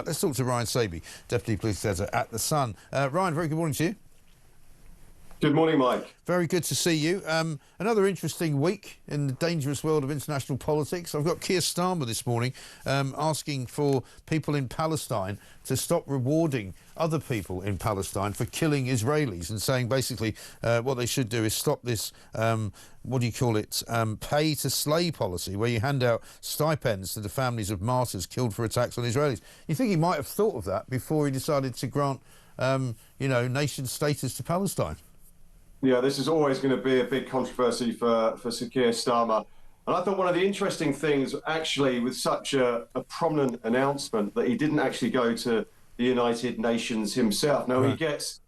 Let's talk to Ryan Sabey, Deputy Police Editor at The Sun. Ryan, very good morning to you. Good morning, Mike. Very good to see you. Another interesting week in the dangerous world of international politics. I've got Keir Starmer this morning asking for people in Palestine to stop rewarding other people in Palestine for killing Israelis, and saying basically what they should do is stop this, what do you call it, pay to slay policy, where you hand out stipends to the families of martyrs killed for attacks on Israelis. You think he might have thought of that before he decided to grant, nation status to Palestine? Yeah, this is always going to be a big controversy for Sir Keir Starmer. And I thought one of the interesting things, actually, with such a prominent announcement, that he didn't actually go to the United Nations himself. Now, He gets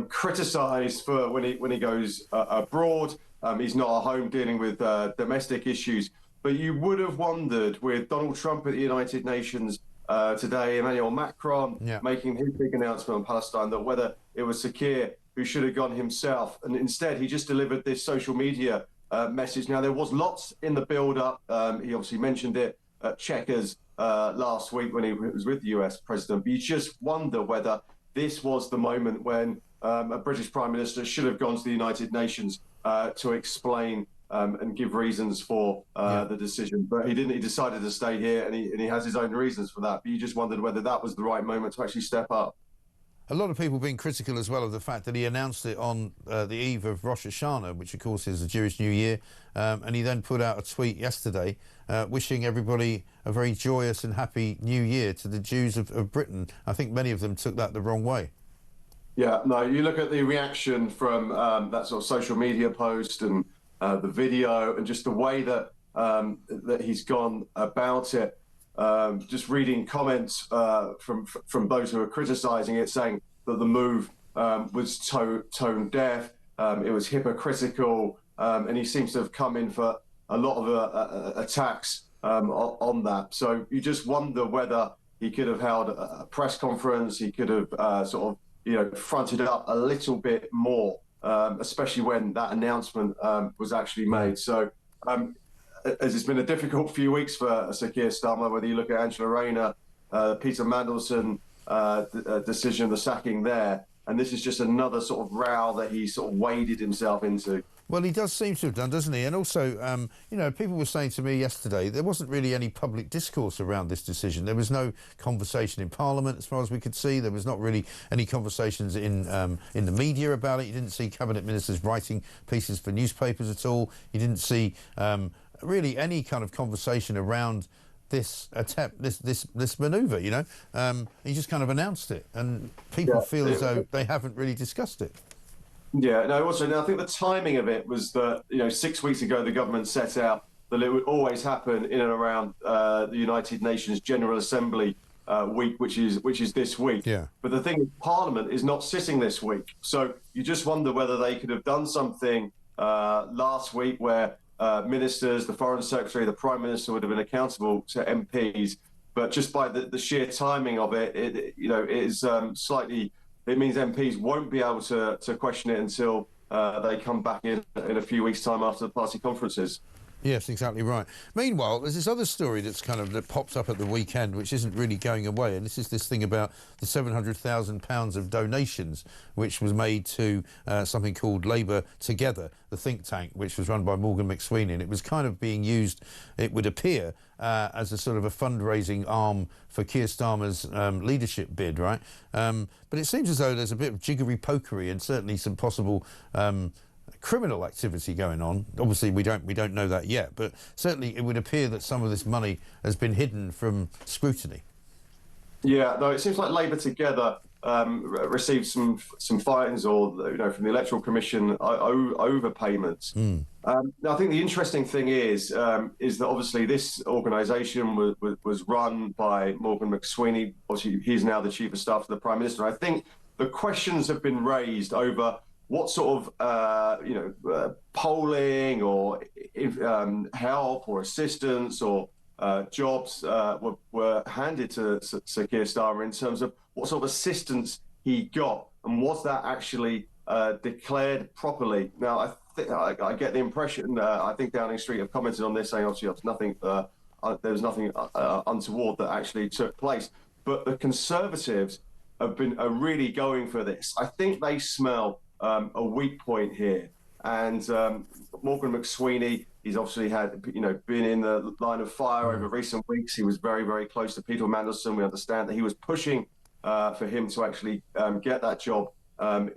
criticised for when he goes abroad. He's not at home dealing with domestic issues. But you would have wondered, with Donald Trump at the United Nations today, Emmanuel Macron making his big announcement on Palestine, that whether it was Sir Keir who should have gone himself. And instead, he just delivered this social media message. Now, there was lots in the build-up. He obviously mentioned it at Chequers last week when he was with the US president. But you just wonder whether this was the moment when a British Prime Minister should have gone to the United Nations to explain and give reasons for the decision. But he didn't. He decided to stay here, and he has his own reasons for that. But you just wondered whether that was the right moment to actually step up. A lot of people being critical as well of the fact that he announced it on the eve of Rosh Hashanah, which of course is the Jewish New Year, and he then put out a tweet yesterday wishing everybody a very joyous and happy New Year to the Jews of Britain. I think many of them took that the wrong way. Yeah, no, you look at the reaction from that sort of social media post and the video, and just the way that that he's gone about it. Just reading comments from those who are criticising it, saying that the move was tone deaf, it was hypocritical, and he seems to have come in for a lot of attacks on that. So you just wonder whether he could have held a press conference, he could have fronted up a little bit more, especially when that announcement was actually made. So. As it's been a difficult few weeks for Sir Keir Starmer, whether you look at Angela Rayner, Peter Mandelson decision, the sacking there, and this is just another sort of row that he sort of waded himself into. Well, he does seem to have done, doesn't he? And also, people were saying to me yesterday there wasn't really any public discourse around this decision. There was no conversation in Parliament, as far as we could see. There was not really any conversations in the media about it. You didn't see cabinet ministers writing pieces for newspapers at all. You didn't see really any kind of conversation around this attempt, this manoeuvre. He just kind of announced it, and people feel as though they haven't really discussed it. Yeah, no, also, now I think the timing of it was that, 6 weeks ago, the government set out that it would always happen in and around the United Nations General Assembly week, which is this week. Yeah. But the thing is, Parliament is not sitting this week. So you just wonder whether they could have done something last week where ministers, the Foreign Secretary, the Prime Minister would have been accountable to MPs. But just by the sheer timing of it, it is slightly... It means MPs won't be able to question it until they come back in a few weeks' time after the party conferences. Yes, exactly right. Meanwhile, there's this other story that popped up at the weekend, which isn't really going away, and this is this thing about the £700,000 of donations, which was made to something called Labour Together, the think tank, which was run by Morgan McSweeney, and it was kind of being used, it would appear, as a sort of a fundraising arm for Keir Starmer's leadership bid, right? But it seems as though there's a bit of jiggery-pokery and certainly some possible criminal activity going on. Obviously, we don't know that yet, but certainly it would appear that some of this money has been hidden from scrutiny. Yeah, no, it seems like Labour Together received some fines, or from the Electoral Commission, overpayments. Now, I think the interesting thing is that obviously this organisation was run by Morgan McSweeney. Obviously, he's now the Chief of Staff to the Prime Minister. I think the questions have been raised over what sort of polling or help or assistance or jobs were handed to Sir Keir Starmer in terms of what sort of assistance he got, and was that actually declared properly? Now, I get the impression, I think Downing Street have commented on this, saying obviously there was nothing untoward that actually took place. But the Conservatives are really going for this. I think they smell a weak point here. And Morgan McSweeney, he's obviously been in the line of fire over recent weeks. He was very, very close to Peter Mandelson. We understand that he was pushing for him to actually get that job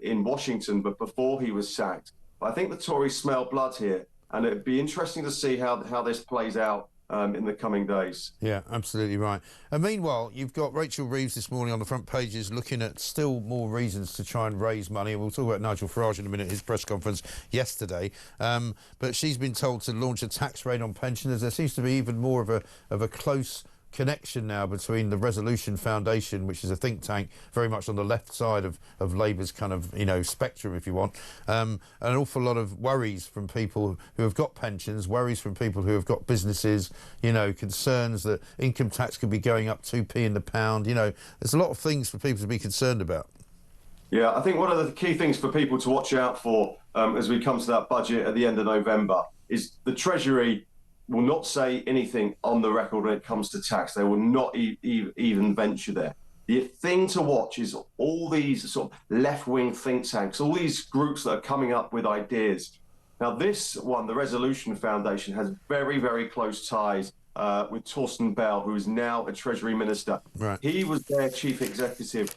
in Washington, but before he was sacked. But I think the Tories smell blood here, and it'd be interesting to see how this plays out in the coming days. Yeah, absolutely right. And meanwhile, you've got Rachel Reeves this morning on the front pages looking at still more reasons to try and raise money. And we'll talk about Nigel Farage in a minute, his press conference yesterday. But she's been told to launch a tax raid on pensioners. There seems to be even more of a close connection now between the Resolution Foundation, which is a think tank very much on the left side of Labour's kind of, spectrum, if you want, an awful lot of worries from people who have got pensions, worries from people who have got businesses, concerns that income tax could be going up 2p in the pound. There's a lot of things for people to be concerned about. Yeah, I think one of the key things for people to watch out for as we come to that budget at the end of November is the Treasury will not say anything on the record when it comes to tax. They will not even venture there. The thing to watch is all these sort of left-wing think tanks, all these groups that are coming up with ideas. Now, this one, the Resolution Foundation, has very, very close ties with Torsten Bell, who is now a Treasury Minister. Right. He was their chief executive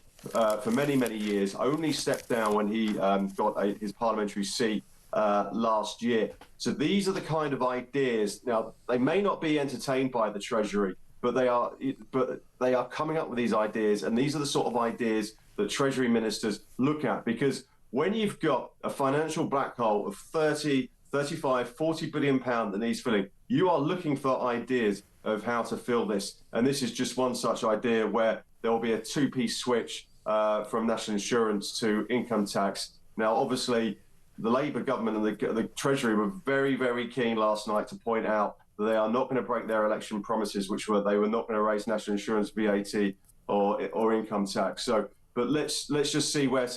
for many, many years, only stepped down when he got his parliamentary seat last year. So these are the kind of ideas. Now, they may not be entertained by the Treasury, but they are coming up with these ideas, and these are the sort of ideas that Treasury ministers look at, because when you've got a financial black hole of 30, 35, 40 billion pound that needs filling, you are looking for ideas of how to fill this. And this is just one such idea where there will be a two-piece switch from national insurance to income tax. Now, obviously, the Labour government and the Treasury were very, very keen last night to point out that they are not going to break their election promises, which were they were not going to raise national insurance, VAT, or income tax. So, but let's just see where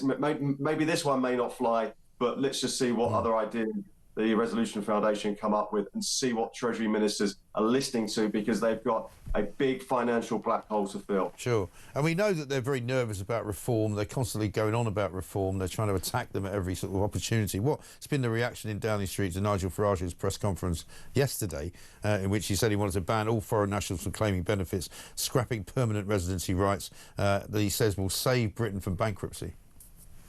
maybe this one may not fly, but let's just see what other ideas the Resolution Foundation come up with and see what Treasury ministers are listening to, because they've got a big financial black hole to fill. Sure. And we know that they're very nervous about reform. They're constantly going on about reform. They're trying to attack them at every sort of opportunity. What's been the reaction in Downing Street to Nigel Farage's press conference yesterday, in which he said he wanted to ban all foreign nationals from claiming benefits, scrapping permanent residency rights, that he says will save Britain from bankruptcy?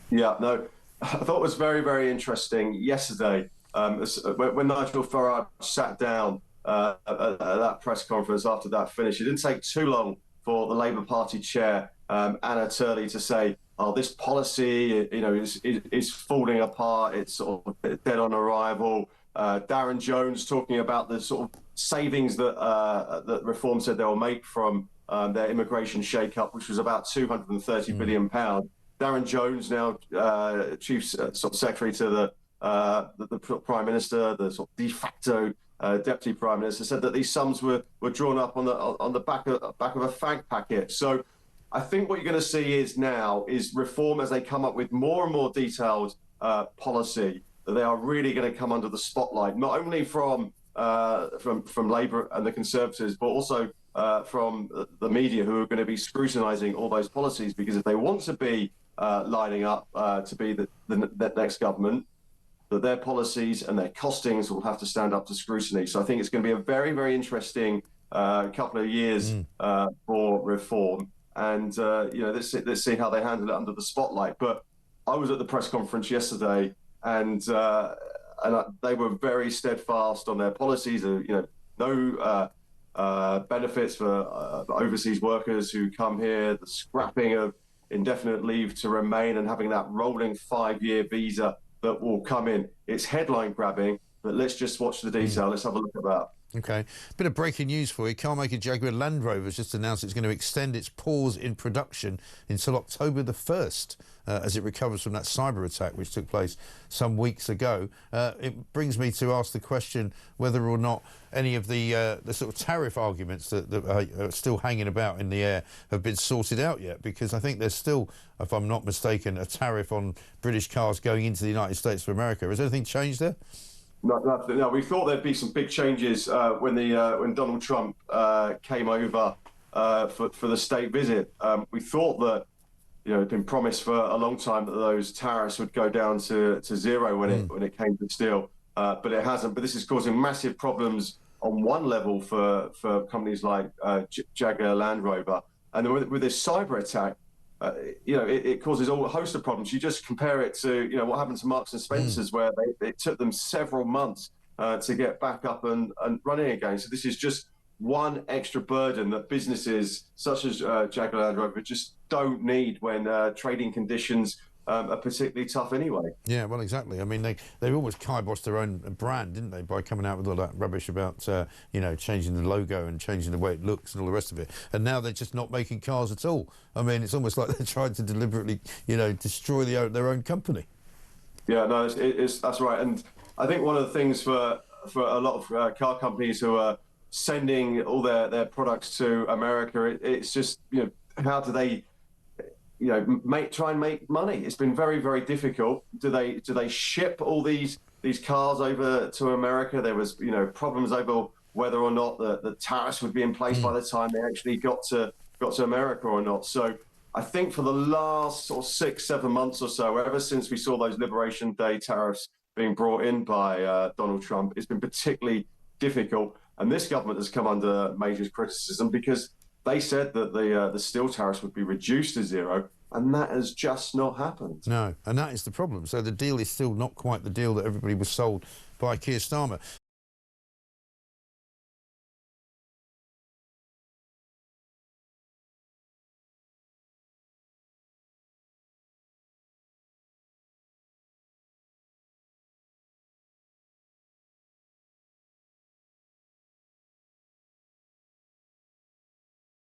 Yeah, no, I thought it was very, very interesting yesterday. When Nigel Farage sat down at that press conference after that finish, it didn't take too long for the Labour Party chair, Anna Turley, to say, "Oh, this policy, is falling apart. It's sort of dead on arrival." Darren Jones talking about the sort of savings that Reform said they will make from their immigration shake-up, which was about £230 billion. Darren Jones, now chief sort of secretary to the Prime Minister, the sort of de facto Deputy Prime Minister, said that these sums were drawn up on the back of a fag packet. So I think what you're going to see is Reform, as they come up with more and more detailed policy, that they are really going to come under the spotlight, not only from Labour and the Conservatives, but also from the media, who are going to be scrutinising all those policies, because if they want to be lining up to be the next government, that their policies and their costings will have to stand up to scrutiny. So I think it's going to be a very, very interesting couple of years for Reform. And, let's see how they handle it under the spotlight. But I was at the press conference yesterday, and they were very steadfast on their policies. No benefits for overseas workers who come here, the scrapping of indefinite leave to remain, and having that rolling 5-year visa that will come in. It's headline grabbing, but let's just watch the detail. Let's have a look at that. OK. Bit of breaking news for you. Carmaker Jaguar Land Rover has just announced it's going to extend its pause in production until October the 1st, as it recovers from that cyber attack which took place some weeks ago. It brings me to ask the question whether or not any of the sort of tariff arguments that are still hanging about in the air have been sorted out yet, because I think there's still, if I'm not mistaken, a tariff on British cars going into the United States of America. Has anything changed there? No, we thought there'd be some big changes when Donald Trump came over for the state visit. We thought that, it'd been promised for a long time that those tariffs would go down to zero when it came to steel, but it hasn't. But this is causing massive problems on one level for companies like Jaguar Land Rover, and then with this cyber attack, it causes a host of problems. You just compare it to what happened to Marks and Spencers, where it took them several months to get back up and running again. So this is just one extra burden that businesses such as Jaguar Land Rover just don't need when trading conditions are particularly tough anyway. Yeah, well, exactly. I mean, they almost kiboshed their own brand, didn't they, by coming out with all that rubbish about, changing the logo and changing the way it looks and all the rest of it. And now they're just not making cars at all. I mean, it's almost like they're trying to deliberately, destroy their own company. Yeah, no, that's right. And I think one of the things for a lot of car companies who are sending all their products to America, it's just, how do they try and make money? It's been very, very difficult. Do they ship all these cars over to America? There was problems over whether or not the tariffs would be in place by the time they actually got to America or not. So I think for the last sort of 6-7 months or so, ever since we saw those Liberation Day tariffs being brought in by Donald Trump, it's been particularly difficult. And this government has come under major criticism because they said that the steel tariffs would be reduced to zero, and that has just not happened. No, and that is the problem. So the deal is still not quite the deal that everybody was sold by Keir Starmer.